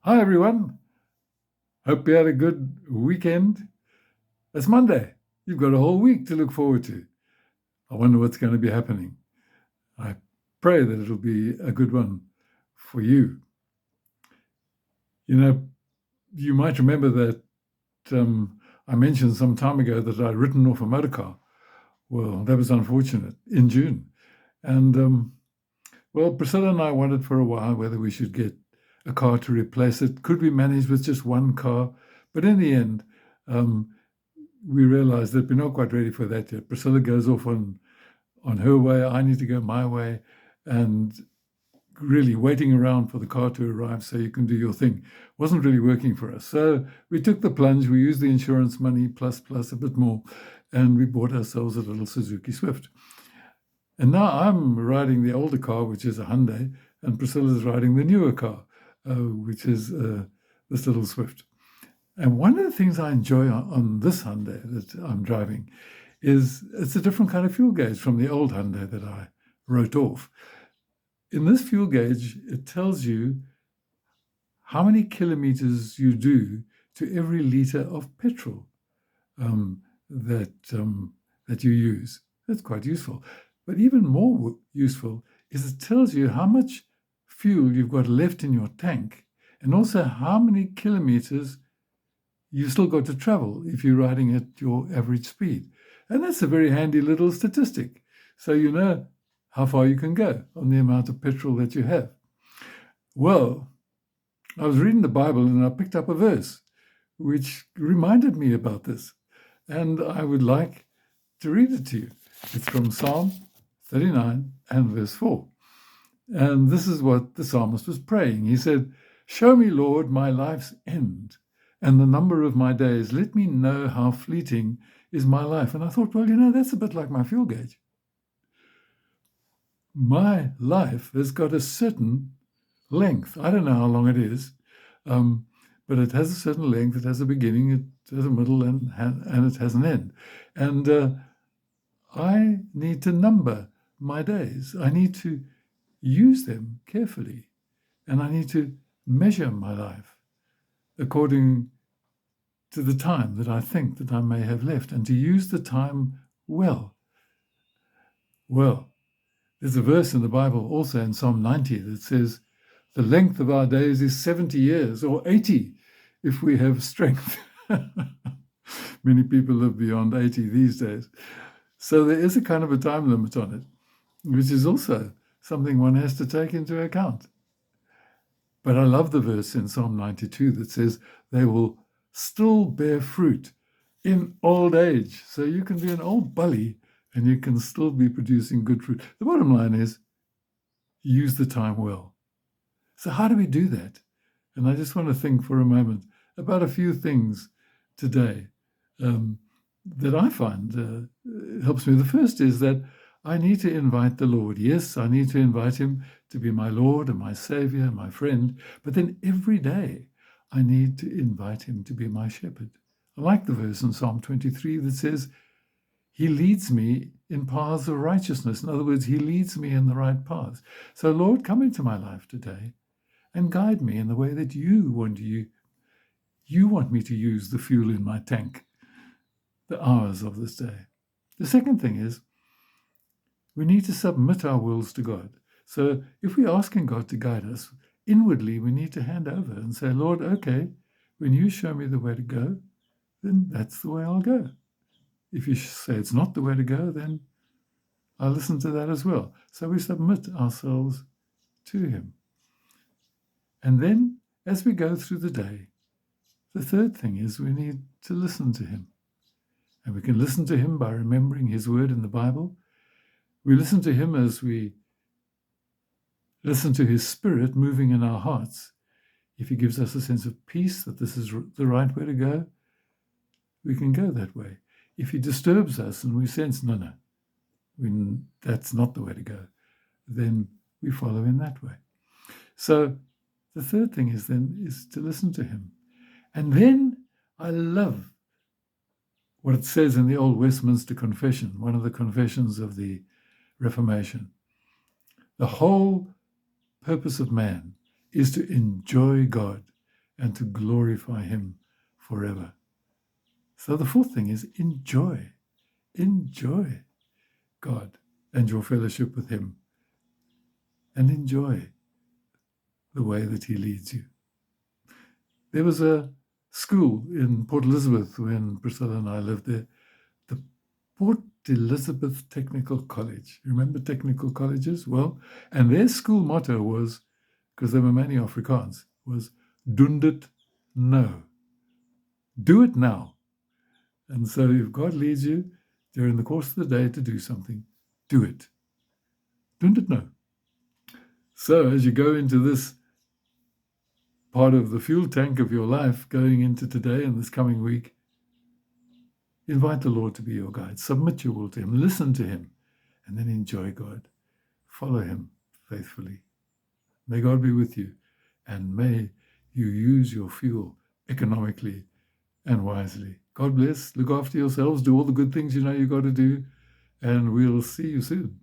Hi, everyone. Hope you had a good weekend. It's Monday. You've got a whole week to look forward to. I wonder what's going to be happening. I pray that it'll be a good one for you. You know, you might remember that I mentioned some time ago that I'd written off a motor car. Well, that was unfortunate in June. And, well, Priscilla and I wondered for a while whether we should get a car to replace it. Could we manage with just one car? But in the end, um, we realized that we're not quite ready for that yet. Priscilla goes off on her way. I need to go my way, and really waiting around for the car to arrive so you can do your thing wasn't really working for us. So we took the plunge. We used the insurance money plus a bit more, and we bought ourselves a little Suzuki Swift. And now I'm riding the older car, which is a Hyundai, and Priscilla's riding the newer car, which is this little Swift. And one of the things I enjoy on this Hyundai that I'm driving is it's a different kind of fuel gauge from the old Hyundai that I wrote off. In this fuel gauge, it tells you how many kilometers you do to every liter of petrol that you use. That's quite useful. But even more useful is it tells you how much fuel you've got left in your tank and also how many kilometers you've still got to travel if you're riding at your average speed. And that's a very handy little statistic. So you know how far you can go on the amount of petrol that you have. Well, I was reading the Bible and I picked up a verse which reminded me about this. And I would like to read it to you. It's from Psalm 39 and verse 4. And this is what the psalmist was praying. He said, "Show me, Lord, my life's end and the number of my days. Let me know how fleeting is my life." And I thought, well, that's a bit like my fuel gauge. My life has got a certain length. I don't know how long it is, but it has a certain length. It has a beginning, it has a middle, and it has an end. And I need to number my days. I need to use them carefully, and I need to measure my life according to the time that I think that I may have left, and to use the time well. Well, there's a verse in the Bible also in Psalm 90 that says, "The length of our days is 70 years, or 80 if we have strength." Many people live beyond 80 these days. So there is a kind of a time limit on it, which is also something one has to take into account. But I love the verse in Psalm 92 that says, "They will still bear fruit in old age." So you can be an old bully and you can still be producing good fruit. The bottom line is, use the time well. So how do we do that? And I just want to think for a moment about a few things today that I find helps me. The first is that I need to invite the Lord. Yes, I need to invite him to be my Lord and my Savior and my friend. But then every day I need to invite him to be my shepherd. I like the verse in Psalm 23 that says, "He leads me in paths of righteousness." In other words, he leads me in the right paths. So Lord, come into my life today and guide me in the way that you want me to use the fuel in my tank, the hours of this day. The second thing is, we need to submit our wills to God. So if we're asking God to guide us, inwardly we need to hand over and say, "Lord, okay, when you show me the way to go, then that's the way I'll go. If you say it's not the way to go, then I'll listen to that as well." So we submit ourselves to him. And then as we go through the day, the third thing is we need to listen to him. And we can listen to him by remembering his word in the Bible. We listen to him as we listen to his spirit moving in our hearts. If he gives us a sense of peace that this is the right way to go, we can go that way. If he disturbs us and we sense, no, that's not the way to go, then we follow in that way. So the third thing is to listen to him. And then I love what it says in the Old Westminster Confession, one of the confessions of the Reformation. The whole purpose of man is to enjoy God and to glorify him forever. So the fourth thing is enjoy. Enjoy God and your fellowship with him, and enjoy the way that he leads you. There was a school in Port Elizabeth when Priscilla and I lived there, the Port Elizabeth Technical College. You remember technical colleges? Well, and their school motto was, because they were mainly Afrikaans, was "Doen dit nou." Do it now. And so if God leads you during the course of the day to do something, do it. Doen dit nou. So as you go into this part of the fuel tank of your life, going into today and this coming week, invite the Lord to be your guide. Submit your will to him. Listen to him. And then enjoy God. Follow him faithfully. May God be with you. And may you use your fuel economically and wisely. God bless. Look after yourselves. Do all the good things you know you've got to do. And we'll see you soon.